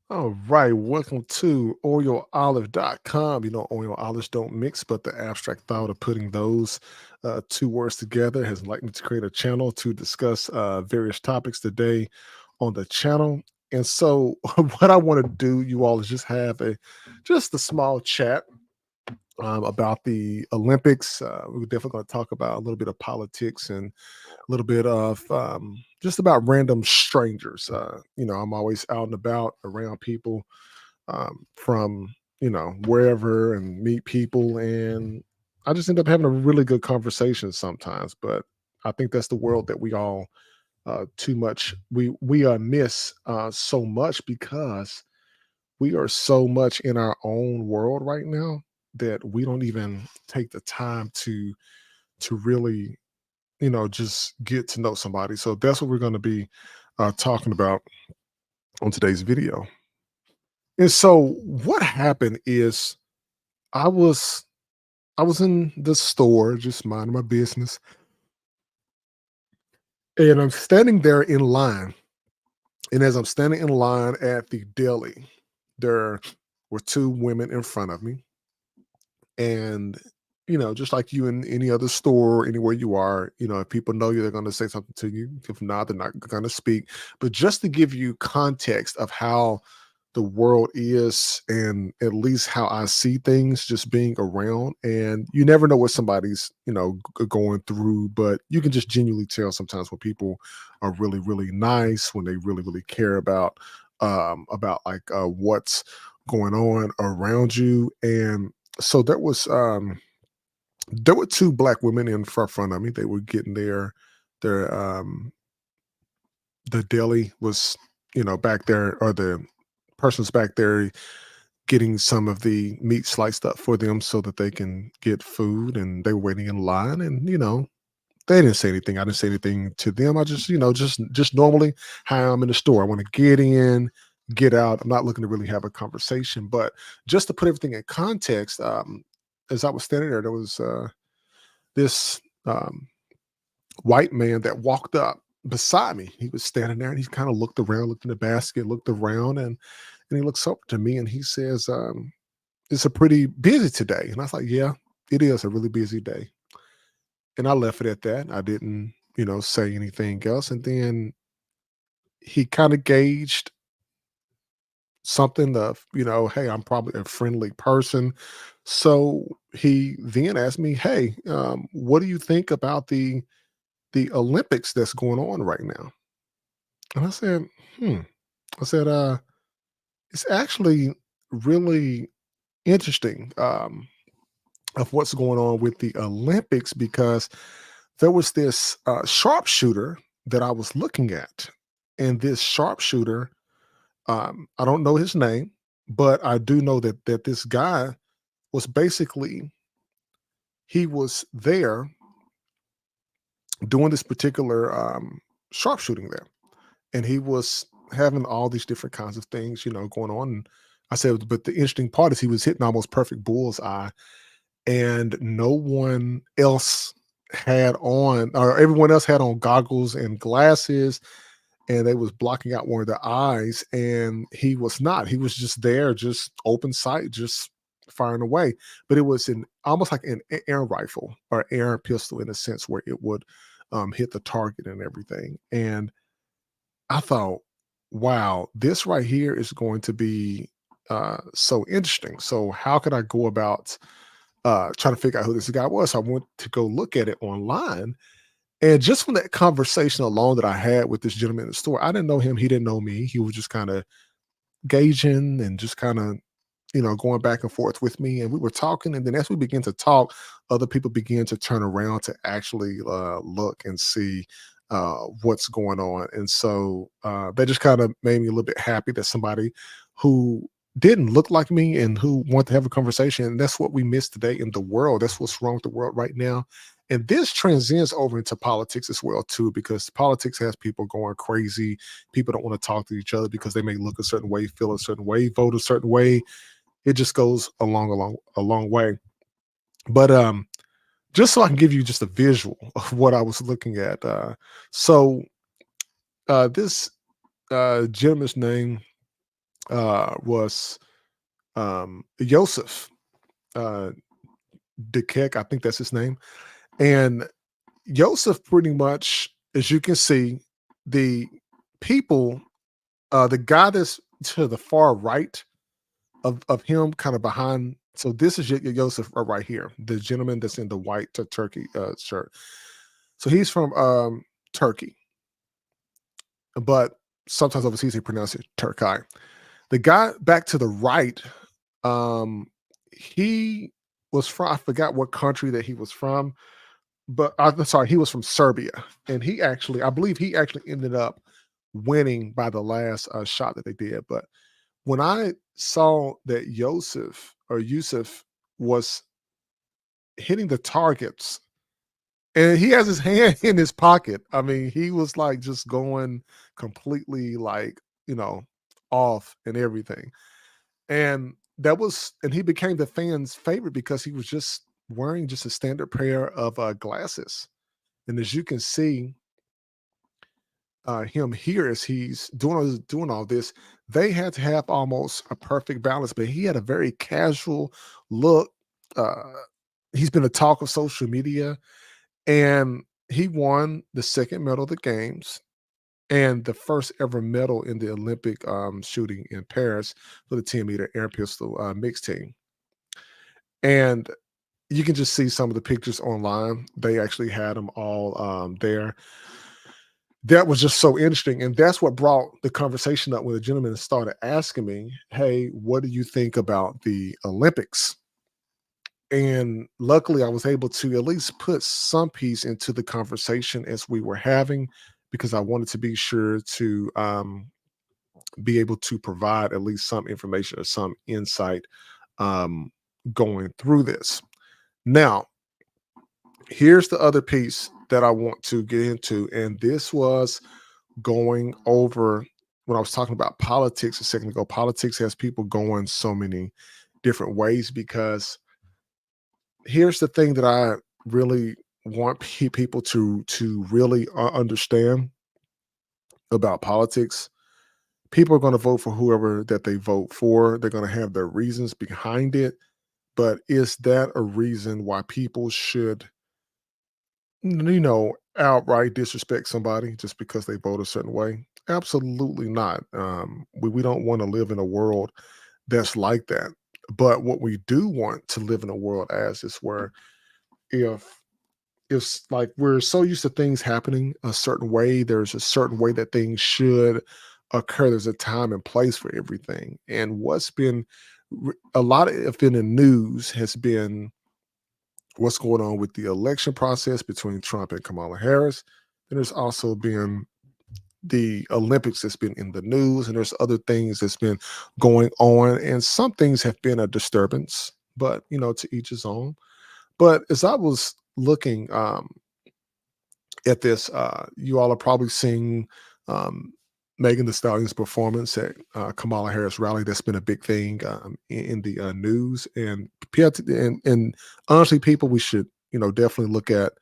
All right, welcome to oilolive.com. You know, oil olives don't mix, but the abstract thought of putting those two words together has led me to create a channel to discuss various topics today on the channel. And so, what I want to do, you all, is just have just a small chat about the Olympics. We're definitely going to talk about a little bit of politics and a little bit of just about random strangers. I'm always out and about around people from wherever and meet people, and I just end up having a really good conversation sometimes. But I think that's the world that we all too much we miss so much because we are so much in our own world right now that we don't even take the time to really just get to know somebody. So that's what we're going to be talking about on today's video. And so what happened is I was I was in the store just minding my business, and I'm standing there in line. And as I'm standing in line at the deli, there were two women in front of me. And just like you in any other store, anywhere you are, if people know you, they're going to say something to you. If not, they're not going to speak. But just to give you context of how the world is and at least how I see things just being around, and you never know what somebody's going through, but you can just genuinely tell sometimes when people are really really nice, when they really really care about like what's going on around you. And so there were two black women in front of me. They were getting their the deli was back there, or the person's back there getting some of the meat sliced up for them so that they can get food, and they were waiting in line. And they didn't say anything. I didn't say anything to them. I just just normally how I'm in the store. I want to get in, get out. I'm not looking to really have a conversation. But just to put everything in context, as I was standing there, there was this white man that walked up beside me. He was standing there, and he kind of looked around, looked in the basket, looked around, and he looks up to me and he says, "It's a pretty busy today." And I was like, "Yeah, it is a really busy day." And I left it at that. I didn't, say anything else. And then he kind of gauged something of, hey, I'm probably a friendly person. So he then asked me, "Hey, what do you think about the Olympics that's going on right now?" And I said, "Hmm." I said, "It's actually really interesting of what's going on with the Olympics, because there was this sharpshooter that I was looking at, and this sharpshooter, I don't know his name, but I do know that this guy was basically he was there doing this particular sharpshooting there, and he was having all these different kinds of things, going on." And I said, "But the interesting part is he was hitting almost perfect bullseye, and no one else had on, or everyone else had on goggles and glasses, and they was blocking out one of their eyes, and he was not. He was just there, just open sight, just firing away. But it was in almost like an air rifle or air pistol, in a sense, where it would hit the target and everything." And I thought, wow, this right here is going to be so interesting. So how could I go about trying to figure out who this guy was? So I went to go look at it online. And just from that conversation alone that I had with this gentleman in the store, I didn't know him. He didn't know me. He was just kind of gauging and just kind of, going back and forth with me. And we were talking. And then as we began to talk, other people began to turn around to actually look and see what's going on. And so that just kind of made me a little bit happy that somebody who didn't look like me and who want to have a conversation. And that's what we miss today in the world. That's what's wrong with the world right now. And this transcends over into politics as well too, because politics has people going crazy. People don't want to talk to each other because they may look a certain way, feel a certain way, vote a certain way. It just goes a long way. But just so I can give you just a visual of what I was looking at. So this gentleman's name, was Joseph uh, Dekek, I think that's his name. And Joseph, pretty much, as you can see, the people, the guy that's to the far right of him, kind of behind. So this is Joseph right here, the gentleman that's in the white turkey shirt. So he's from Turkey, but sometimes overseas they pronounce it Turkey. The guy back to the right, um, he was from, I forgot what country that he was from, but I'm sorry, he was from Serbia, and he actually, I believe, he actually ended up winning by the last shot that they did. But when I saw that Yusuf was hitting the targets, and he has his hand in his pocket. I mean, he was like just going completely like, you know, off and everything. And that was, and he became the fans' favorite because he was just wearing just a standard pair of glasses. And as you can see, him here as he's doing all this, they had to have almost a perfect balance, but he had a very casual look. Uh, he's been a talk of social media, and he won the second medal of the games and the first ever medal in the Olympic shooting in Paris for the 10-meter air pistol mixed team. And you can just see some of the pictures online. They actually had them all there. That was just so interesting, and that's what brought the conversation up when the gentleman started asking me, "Hey, what do you think about the Olympics?" And luckily, I was able to at least put some piece into the conversation as we were having, because I wanted to be sure to be able to provide at least some information or some insight um, going through this. Now, here's the other piece that I want to get into, and this was going over when I was talking about politics a second ago. Politics has people going so many different ways, because here's the thing that I really want people to really understand about politics. People are going to vote for whoever that they vote for. They're going to have their reasons behind it, but is that a reason why people should, outright disrespect somebody just because they vote a certain way? Absolutely not. We don't want to live in a world that's like that. But what we do want to live in a world as is where, if it's like we're so used to things happening a certain way, there's a certain way that things should occur. There's a time and place for everything. And what's been a lot of in the news has been what's going on with the election process between Trump and Kamala Harris. And there's also been the Olympics that's been in the news, and there's other things that's been going on. And some things have been a disturbance, but to each his own. But as I was looking at this, you all are probably seeing um, Megan Thee Stallion's performance at Kamala Harris rally. That's been a big thing in the news, and and honestly, people, we should definitely look at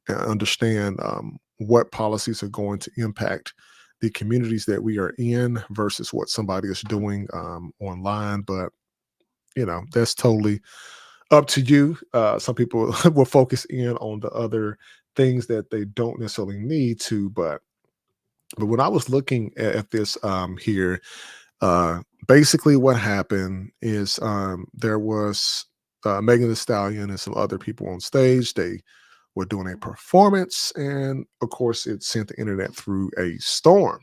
and understand what policies are going to impact the communities that we are in versus what somebody is doing online. But that's totally up to you. Some people will focus in on the other things that they don't necessarily need to. But when I was looking at this here, uh, basically what happened is there was Megan Thee Stallion and some other people on stage. They were doing a performance, and of course, it sent the internet through a storm.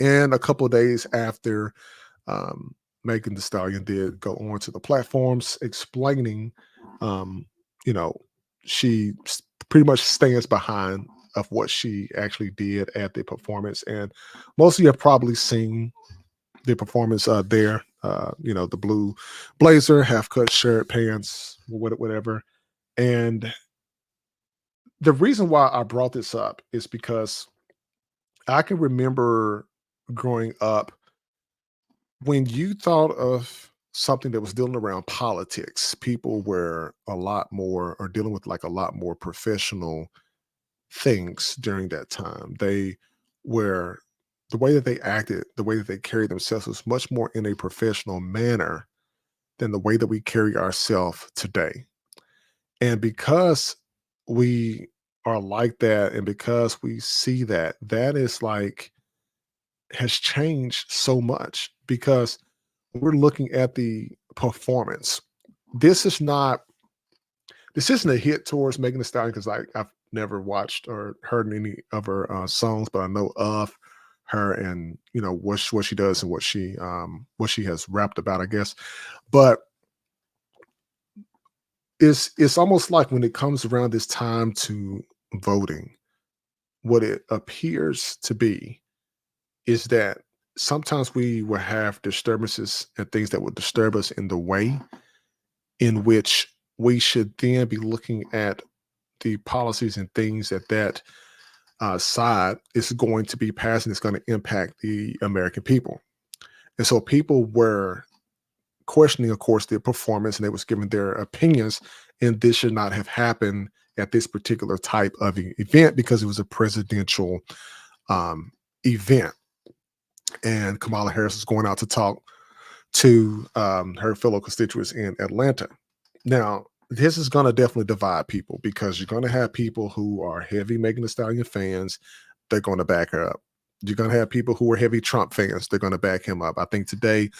And a couple of days after um, Megan Thee Stallion did go on to the platforms explaining, um, you know, pretty much stands behind of what she actually did at the performance. And most of you have probably seen the performance there. The blue blazer, half cut shirt, pants, whatever. And the reason why I brought this up is because I can remember growing up, when you thought of something that was dealing around politics, people were a lot more, or dealing with like a lot more professional things during that time. They were the way that they acted, the way that they carried themselves was much more in a professional manner than the way that we carry ourselves today. And because we are like that, and because we see that, that is like has changed so much because we're looking at the performance. This is not this isn't a hit towards Megan Thee Stallion because I've never watched or heard any of her songs, but I know of her and what she does and what she has rapped about, I guess. But it's almost like when it comes around this time to voting, what it appears to be is that sometimes we will have disturbances and things that would disturb us in the way in which we should then be looking at the policies and things that side is going to be passing is going to impact the American people. And so people were questioning, of course, their performance and they was giving their opinions, and this should not have happened at this particular type of event because it was a presidential um, event. And Kamala Harris is going out to talk to her fellow constituents in Atlanta. Now, this is going to definitely divide people because you're going to have people who are heavy Megan Thee Stallion fans. They're going to back her up. You're going to have people who are heavy Trump fans. They're going to back him up. I think today,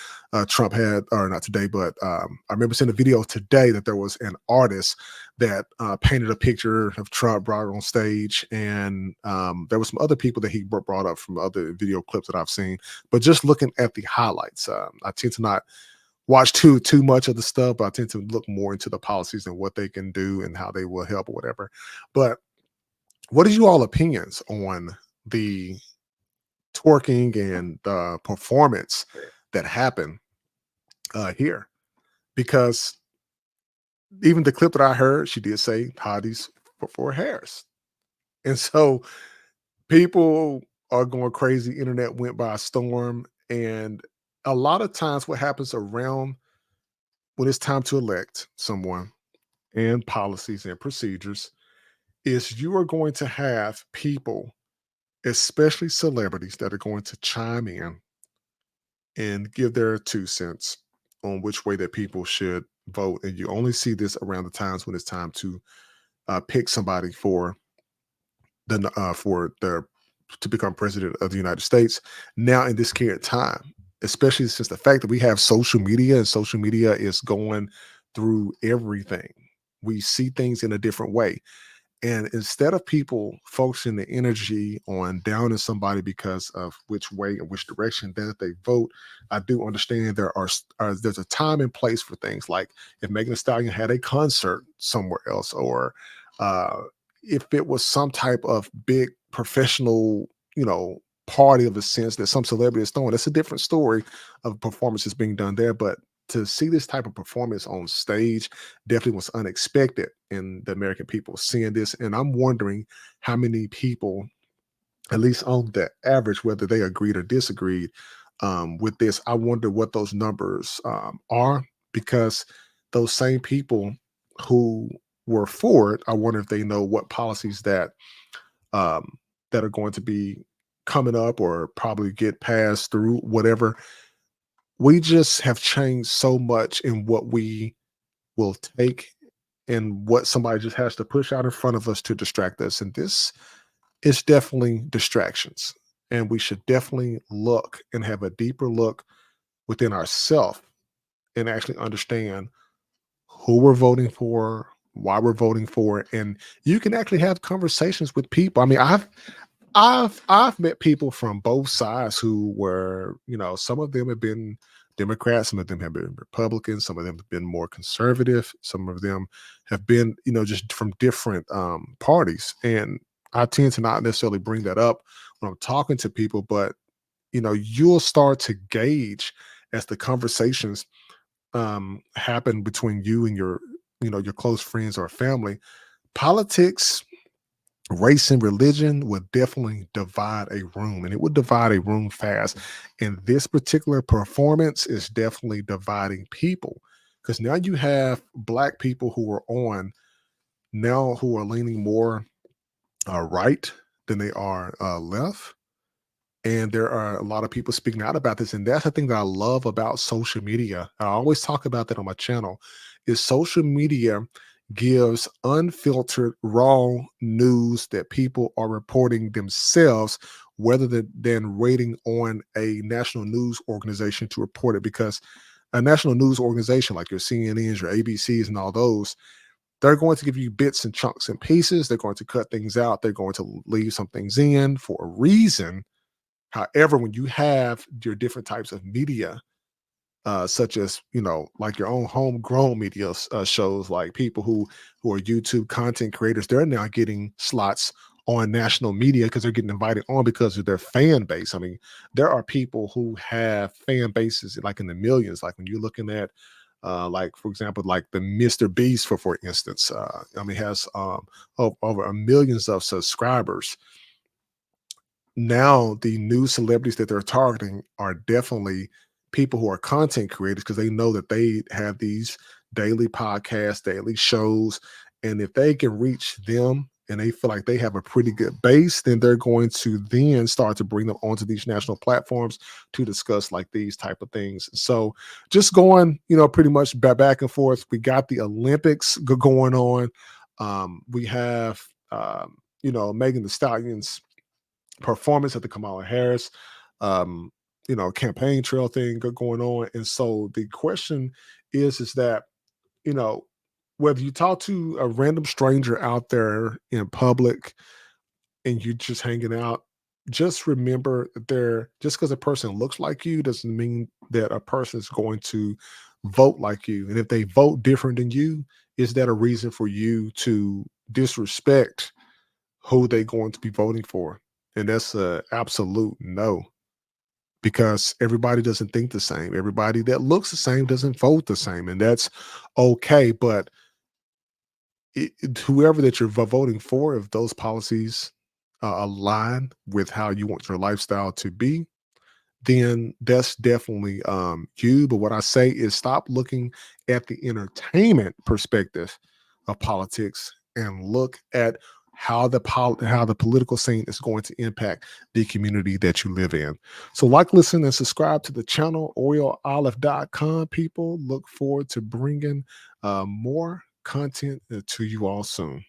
Trump had, or not today, but I remember seeing a video today that there was an artist that painted a picture of Trump, brought it on stage, and there were some other people that he brought up from other video clips that I've seen. But just looking at the highlights, I tend to not watch too much of the stuff, but I tend to look more into the policies and what they can do and how they will help or whatever. But what is you all opinions on the twerking and the performance that happened here? Because even the clip that I heard, she did say hotties for Harris. And so people are going crazy. Internet went by a storm. And a lot of times what happens around when it's time to elect someone and policies and procedures is you are going to have people, especially celebrities, that are going to chime in and give their 2 cents on which way that people should vote. And you only see this around the times when it's time to pick somebody for the to become president of the United States. Now in this current time, especially since the fact that we have social media and social media is going through everything, we see things in a different way. And instead of people focusing the energy on downing somebody because of which way and which direction that they vote, I do understand there's a time and place for things like if Megan Thee Stallion had a concert somewhere else, or uh, if it was some type of big professional, party of a sense that some celebrity is throwing. That's a different story of performances being done there, but to see this type of performance on stage definitely was unexpected in the American people seeing this. And I'm wondering how many people, at least on the average, whether they agreed or disagreed with this. I wonder what those numbers are, because those same people who were for it, I wonder if they know what policies um, that are going to be coming up or probably get passed through whatever. We just have changed so much in what we will take and what somebody just has to push out in front of us to distract us. And this is definitely distractions. And we should definitely look and have a deeper look within ourselves and actually understand who we're voting for, why we're voting for it. And you can actually have conversations with people. I mean, I've met people from both sides who were, some of them have been Democrats, some of them have been Republicans, some of them have been more conservative, some of them have been, just from different parties. And I tend to not necessarily bring that up when I'm talking to people, but you'll start to gauge as the conversations happen between you and your close friends or family. Politics, race, and religion would definitely divide a room, and it would divide a room fast. And this particular performance is definitely dividing people, because now you have black people who are on now who are leaning more right than they are left. And there are a lot of people speaking out about this, and that's the thing that I love about social media. I always talk about that on my channel, is social media gives unfiltered, raw news that people are reporting themselves, rather than waiting on a national news organization to report it. Because a national news organization like your CNNs, your ABCs, and all those, they're going to give you bits and chunks and pieces. They're going to cut things out. They're going to leave some things in for a reason. However, when you have your different types of media, such as, like your own homegrown media shows, like people who are YouTube content creators, they're now getting slots on national media because they're getting invited on because of their fan base. I mean, there are people who have fan bases like in the millions. Like when you're looking at, like for example, like the Mr. Beast, for instance, I mean, has over a millions of subscribers. Now the new celebrities that they're targeting are definitely people who are content creators, because they know that they have these daily podcasts, daily shows, and if they can reach them and they feel like they have a pretty good base, then they're going to then start to bring them onto these national platforms to discuss like these type of things. So just going, pretty much back and forth. We got the Olympics going on. We have Megan Thee Stallion's performance at the Kamala Harris, um, campaign trail thing going on. And so the question is that, you know, whether you talk to a random stranger out there in public and you just hanging out, just remember that just because a person looks like you doesn't mean that a person is going to vote like you. And if they vote different than you, is that a reason for you to disrespect who they going to be voting for? And that's a absolute no, because everybody doesn't think the same. Everybody that looks the same doesn't vote the same, and that's okay. But whoever that you're voting for, if those policies align with how you want your lifestyle to be, then that's definitely you. But what I say is stop looking at the entertainment perspective of politics and look at how the political scene is going to impact the community that you live in. So like, listen, and subscribe to the channel, OreoOlive.com. People, look forward to bringing more content to you all soon.